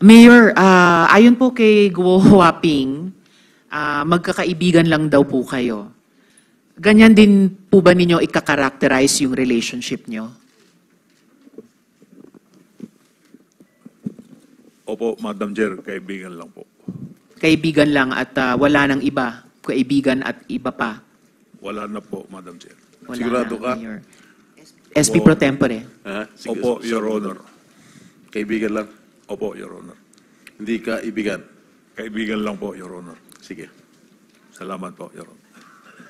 Mayor, ayon po kay Guo Huaping, magkakaibigan lang daw po kayo. Ganyan din po ba ninyo ika-characterize yung relationship nyo? Opo, Madam Chair, kaibigan lang po. Kaibigan lang at wala nang iba? Kaibigan at iba pa? Wala na po, Madam Chair. Wala Sigurado na, ka? Mayor. SP Pro Tempore. Sige, Opo, Your Honor. Kaibigan lang. Opo, Your Honor. Hindi ka ibigan. Kaibigan lang po, Your Honor. Sige. Salamat po, Your Honor.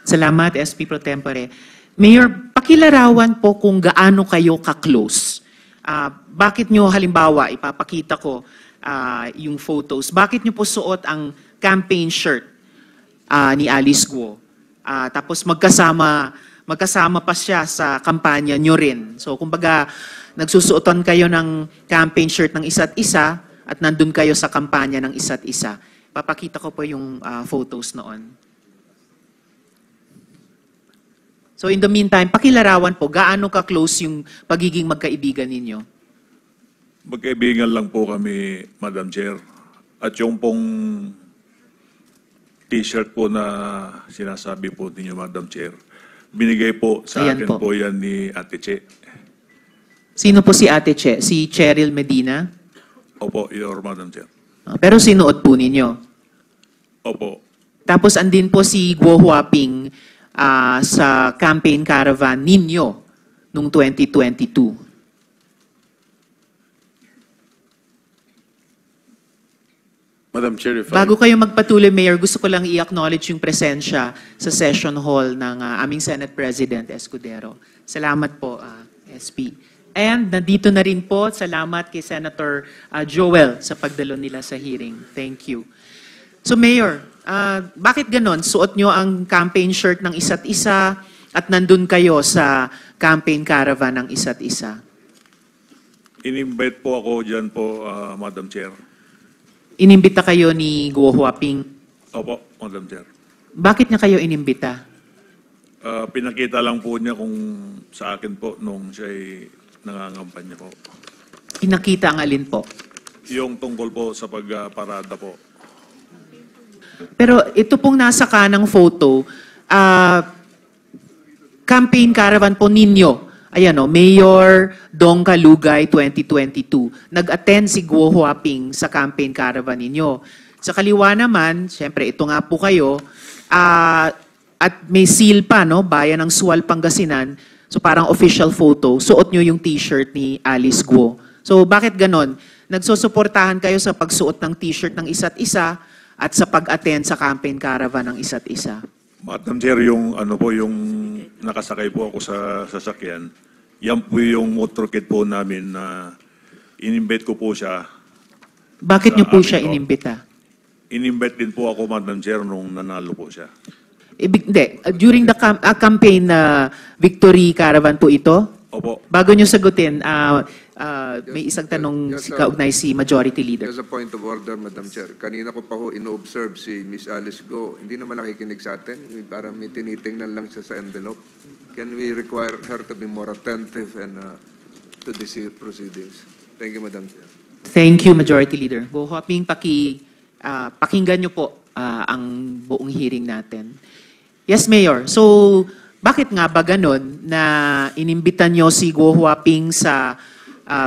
Salamat, SP Pro Tempore. Mayor, pakilarawan po kung gaano kayo ka-close. Bakit nyo, halimbawa, ipapakita ko yung photos, bakit nyo po suot ang campaign shirt ni Alice Guo? Tapos magkasama pa siya sa kampanya nyo rin. So, kumbaga, nagsusuotan kayo ng campaign shirt ng isa't isa at nandun kayo sa kampanya ng isa't isa. Papakita ko po yung photos noon. So in the meantime, pakilarawan po, gaano ka-close yung pagiging magkaibigan ninyo? Magkaibigan lang po kami, Madam Chair. At yung pong t-shirt po na sinasabi po ninyo, Madam Chair, binigay po sa Ayan akin po. po yan ni Ate Che. Sino po si Ate Che? Si Cheryl Medina? Opo, Your Madam Chair. Pero sinuot po ninyo. Opo. Tapos andin po si Guo Huaping sa campaign caravan ninyo noong 2022. Madam Chair, if Bago kayo magpatuloy, Mayor, gusto ko lang i-acknowledge yung presensya sa session hall ng aming Senate President Escudero. Salamat po, SP. And nandito na rin po, salamat kay Senator Joel sa pagdalo nila sa hearing. Thank you. So Mayor, bakit ganon? Suot nyo ang campaign shirt ng isa't isa at nandun kayo sa campaign caravan ng isa't isa? In-invite po ako dyan po, Madam Chair. Inimbita kayo ni Guo Huaping. Opo, Madam Chair. Bakit niya kayo inimbita? Pinakita lang po niya kung sa akin po nung siya'y nangangampanya po. Pinakita ang alin po? Yung tungkol po sa pagparada po. Pero ito pong nasa kanang photo, campaign caravan po ninyo. Ayan o, Mayor Dong Kalugay 2022. Nag-attend si Guo Huaping sa campaign caravan ninyo. Sa kaliwa naman, syempre ito nga po kayo, at may seal pa, no? Bayan ng Sual, Pangasinan. So parang official photo. Suot nyo yung t-shirt ni Alice Guo. So bakit ganon? Nagsusuportahan kayo sa pagsuot ng t-shirt ng isa't isa at sa pag-attend sa campaign caravan ng isa't isa. Madam Chair, yung ano po, yung nakasakay po ako sa sasakyan, yan po yung motorcade po namin na in-invite ko po siya. Bakit Sa nyo po amin siya po. inimbita? In-invite din po ako, Madam Chair, nung nanalo po siya. Hindi. During the campaign victory caravan po ito? Opo. Bago nyo sagutin, may isang tanong si kaugnay si Majority Leader. As a point of order, Madam Chair, kanina ko pa ho ino-observe si Miss Alice Go. Hindi naman nakikinig sa atin. Parang may tinitingnan lang siya sa envelope. Can we require her to be more attentive and to these proceedings? Thank you, Madam Chair. Thank you, Majority Leader. Guo Huaping, pakinggan nyo po ang buong hearing natin. Yes, Mayor. So, bakit nga ba ganon na inimbitan nyo si Guo Huaping sa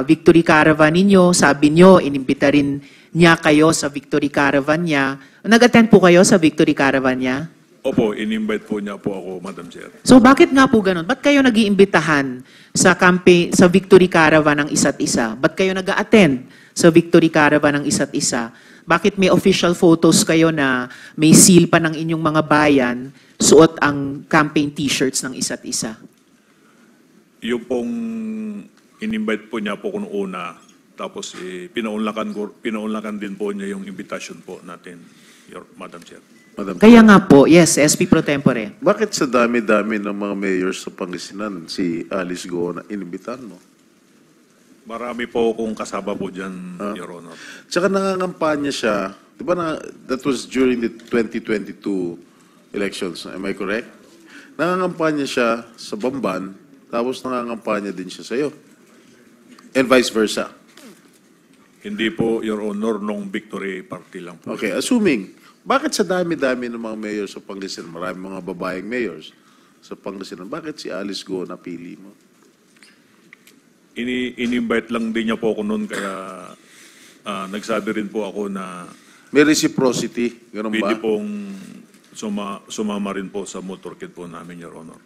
Victory Caravan ninyo? Sabi nyo, inimbita rin niya kayo sa Victory Caravan niya. Nag-attend po kayo sa Victory Caravan niya? Opo, in-invite po niya po ako, Madam Chair. So bakit nga po ganon? Ba't kayo nag-iimbitahan sa campaign, sa Victory Caravan ng isa't isa? Ba't kayo nag-attend sa Victory Caravan ng isa't isa? Bakit may official photos kayo na may seal pa ng inyong mga bayan, suot ang campaign t-shirts ng isa't isa? Yung pong in-invite po niya po kung una, tapos pinaunlakan din po niya yung invitation po natin, Madam Chair. Madam Kaya Chair, nga po, yes, SP Pro Tempore. bakit sa dami-dami ng mga mayors sa Pangasinan si Alice Go na inimbitan mo? Marami po kung kasama po dyan, Your Honor. Tsaka nangangampanya siya, di ba that was during the 2022 elections, am I correct? Nangangampanya siya sa Bamban, tapos nangangampanya din siya sa'yo. And vice versa. Hindi po, Your Honor, nung victory party lang po. Okay, assuming, bakit sa dami-dami ng mga mayor sa Pangasinan, marami mga babaeng mayors sa Pangasinan, bakit si Alice Go napili mo? In-invite lang din niya po ako noon, kaya nagsabi rin po ako na May reciprocity, ganun ba? pwede pong sumama rin po sa motorcade po namin, Your Honor.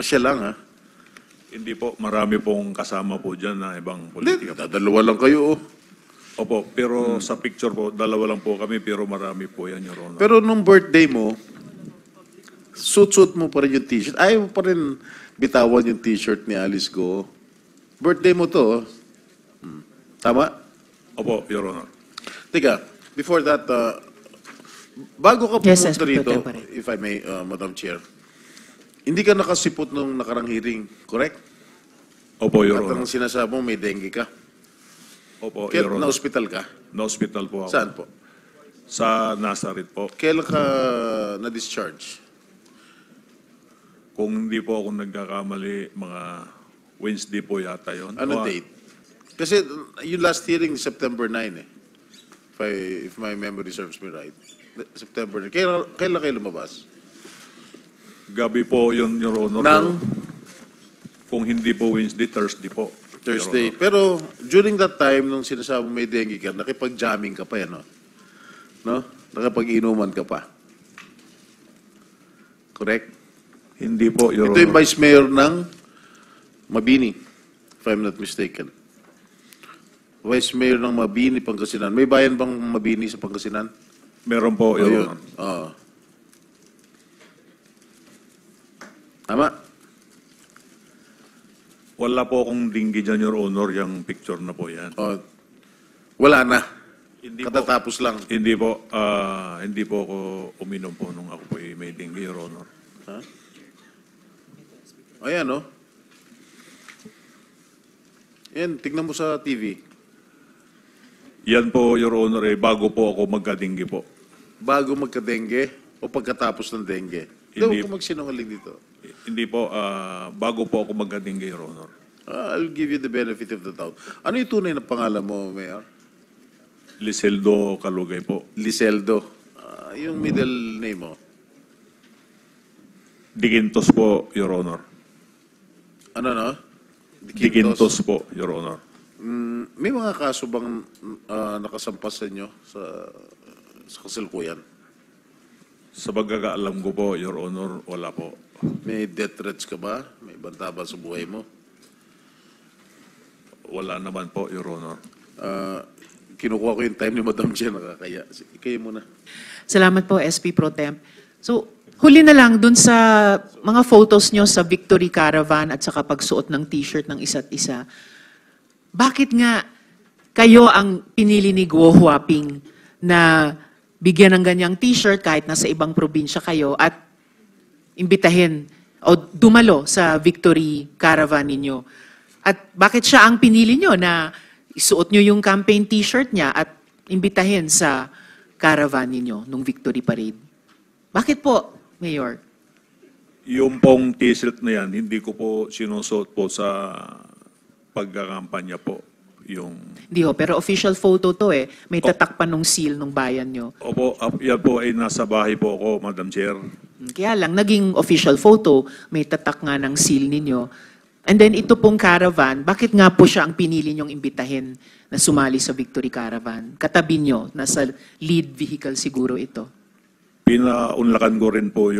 Siya lang, ha? Hindi po, marami pong kasama po dyan na ibang Hindi, politika. dalawa lang kayo, oh. Opo, pero sa picture po, dalawa lang po kami, pero marami po yan, Your Honor. Pero nung birthday mo, suit-suit mo pa rin yung t-shirt. Ayaw mo pa rin bitawan yung t-shirt ni Alice Go. Birthday mo to, oh. Tama? Opo, Your Honor. Teka, before that, bago ka Yes, pumunta SP Pro rito, Tempore. if I may, Madam Chair, hindi ka nakasipot nung nakarang hearing, correct? Opo, Your At Honor. ang sinasabi mo, may dengue ka. Opo, Kaya Your Honor. na-hospital ka? Na-hospital po ako. Saan po? Sa Nazareth po. Kailan ka na-discharge? Kung hindi po ako nagkakamali, mga Wednesday po yata yun. Ano date? Kasi yung last hearing, September 9 eh. If my memory serves me right. September 9. Kailan kayo lumabas? Gabi po yun, Your Honor. Nang Kung hindi po Wednesday, Thursday po. Your Thursday. Honor. Pero during that time, nung sinasabi mo may dengue ka, nakipag-jamming ka pa yan, no? No? Nakipag-inuman ka pa. Correct? Hindi po, Your Ito yung Honor. Vice Mayor ng Mabini, if I'm not mistaken. Vice Mayor ng Mabini, Pangasinan. May bayan bang Mabini sa Pangasinan? Meron po, Your Ayun. Honor. Oo. Tama? Wala po akong dinggi dyan, Your Honor, yung picture na po yan. Oh, wala na. Hindi po. Katatapos lang. Hindi po ako uminom po nung ako po may dengue, Your Honor. Ayan, no? Yan, tignan mo sa TV. Yan po, Your Honor, bago po ako magka-dengue po. Bago magka-dengue o pagkatapos ng dengue? Hindi. Hindi ko magsinungaling dito. Hindi po, bago po ako magka-dengue, Your Honor. I'll give you the benefit of the doubt. Ano yung tunay na pangalan mo, Mayor? Liseldo Calugay po. Liseldo. Yung middle name mo? Digintos po, Your Honor. Ano, no? Digintos po, Your Honor. May mga kaso bang nakasampas sa inyo sa kasalukuyan? Sa pagkakaalam ko po, Your Honor, wala po. May death threats ka ba? May banta ba sa buhay mo? Wala naman po, Your Honor. Kinukuha ko yung time ni Madam Chair, nakakaya. Sige, kayo muna. Salamat po, SP Pro Temp. So, huli na lang dun sa mga photos nyo sa Victory Caravan at saka pagsuot ng t-shirt ng isa't isa. Bakit nga kayo ang pinili ni Guo Huaping na bigyan ng ganyang t-shirt kahit nasa ibang probinsya kayo at imbitahin o dumalo sa Victory Caravan ninyo? At bakit siya ang pinili nyo na isuot nyo yung campaign t-shirt niya at imbitahin sa caravan ninyo nung Victory Parade? Bakit po, Mayor? Yung pong t-shirt na yan, hindi ko po sinusuot po sa pagkakampanya po. Yung... Hindi ho, pero official photo to eh. May tatak pa nung seal nung bayan nyo. Opo, yan po ay nasa bahay po ako, Madam Chair. Kaya lang, naging official photo, may tatak nga ng seal ninyo. And then ito pong caravan, bakit nga po siya ang pinili nyong imbitahin na sumali sa Victory Caravan? Katabi nyo, nasa lead vehicle siguro ito. Pinaunlakan ko rin po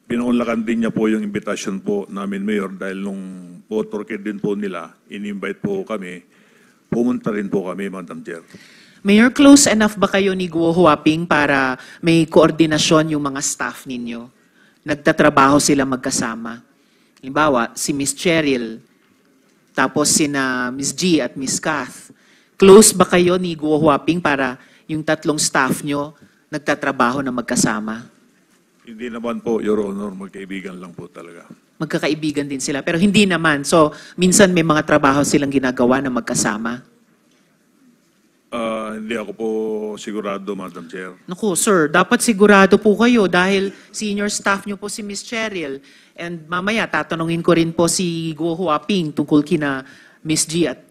pinaunlakan din niya po yung invitation po namin, Mayor, dahil nung motorcade din po nila, in-invite po kami, pumunta rin po kami, Madam Chair. Mayor, close enough ba kayo ni Guo Huaping para may koordinasyon yung mga staff ninyo? Nagtatrabaho sila magkasama? Halimbawa, si Miss Cheryl, tapos sina Miss G at Miss Kath. Close ba kayo ni Guo Huaping para yung tatlong staff nyo nagtatrabaho na magkasama? Hindi naman po, Your Honor, magkaibigan lang po talaga. Magkakaibigan din sila, pero hindi naman. So, minsan may mga trabaho silang ginagawa na magkasama. Hindi ako po sigurado, Madam Chair. Naku, sir, dapat sigurado po kayo dahil senior staff nyo po si Miss Cheryl. And mamaya, tatanungin ko rin po si Guo Huaping tungkol kina Miss G at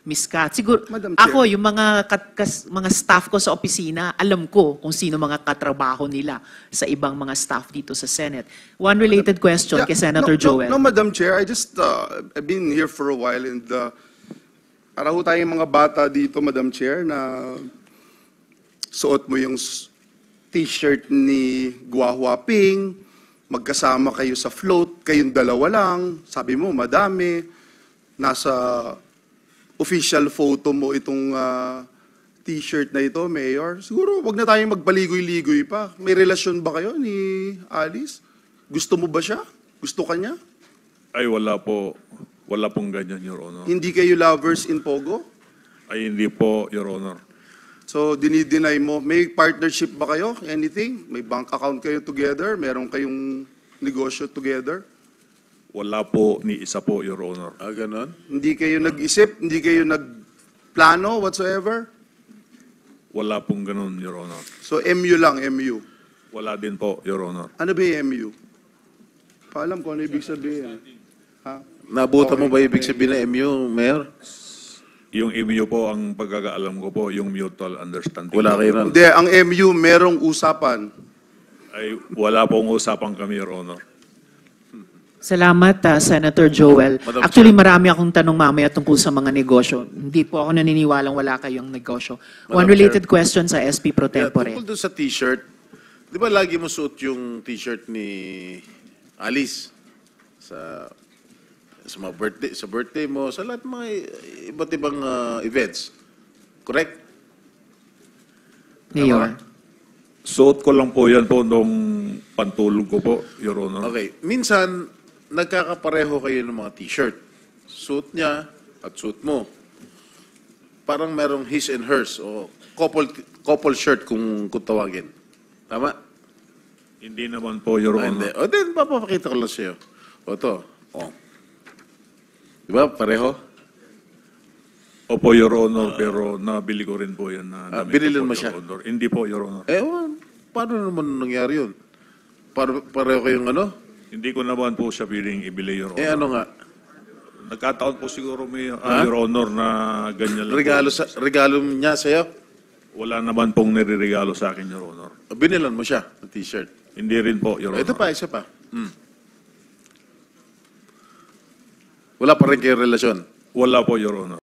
Miss Kat. Siguro, Madam Chair. ako, yung mga staff ko sa opisina, alam ko kung sino mga katrabaho nila sa ibang mga staff dito sa Senate. One related question kay Senator Joel. No, Madam Chair, I've been here for a while and para ho tayong mga bata dito, Madam Chair, na suot mo yung t-shirt ni Gua Huaping, magkasama kayo sa float, kayong dalawa lang, sabi mo, madami, nasa official photo mo itong t-shirt na ito, Mayor. Siguro, wag na tayong magpaligoy-ligoy pa. May relasyon ba kayo ni Alice? Gusto mo ba siya? Gusto ka niya? Ay, wala po. Wala pong ganyan, Your Honor. Hindi kayo lovers in Pogo? Ay, hindi po, Your Honor. So, dinideny mo. May partnership ba kayo? Anything? May bank account kayo together? Meron kayong negosyo together? Wala po ni isa po, Your Honor. Ganon? Hindi kayo nag-isip? Hindi kayo nagplano whatsoever? Wala pong ganun, Your Honor. So, MU lang, MU. Wala din po, Your Honor. Ano ba yung MU? Paalam ko ano ibig sabihin. Ha? Nabuta mo ba ibig sabihin na MU, Mayor? Yung MU po, ang pagkakaalam ko po, yung mutual understanding. Wala kayo ron. Hindi, ang MU merong usapan. Ay, wala pong usapan kami, Your Honor. Salamat, Senator Joel. Madam Actually, marami akong tanong mamaya tungkol sa mga negosyo. Hindi po ako naniniwalang wala kayong negosyo. One Madam related question sa SP Pro Yeah, Tempore. tungkol doon sa t-shirt, di ba lagi mo suot yung t-shirt ni Alice sa mga birthday mo, sa lahat ng mga iba't ibang events. Correct? Mayor. Suot ko lang po yan po nung pantulog ko po, Your Honor. Okay. Minsan, nagkakapareho kayo ng mga t-shirt. Suit niya at suit mo. Parang merong his and hers o couple shirt kung tawagin. Tama? Hindi naman po, Your Hindi. Honor. O din, papapakita ko lang sa'yo. O to. O. Di ba? Pareho? Opo, Your Honor, pero nabili ko rin po yan. Na damit binilin ko po, mo siya? Your Honor. Hindi po, Your Honor. Paano naman nangyari yun? Pareho kayong ano? Hindi ko naman po siya piling ibili, Your Honor. Ano nga? Nagkataon po siguro may, Your Honor, na ganyan lang po. Regalo niya sa'yo? Wala naman pong nireregalo sa akin, Your Honor. Binilan mo siya ng t-shirt. Hindi rin po, Your Honor. Ito pa, isa pa. Wala pa rin kayong relasyon. Wala po, Your Honor.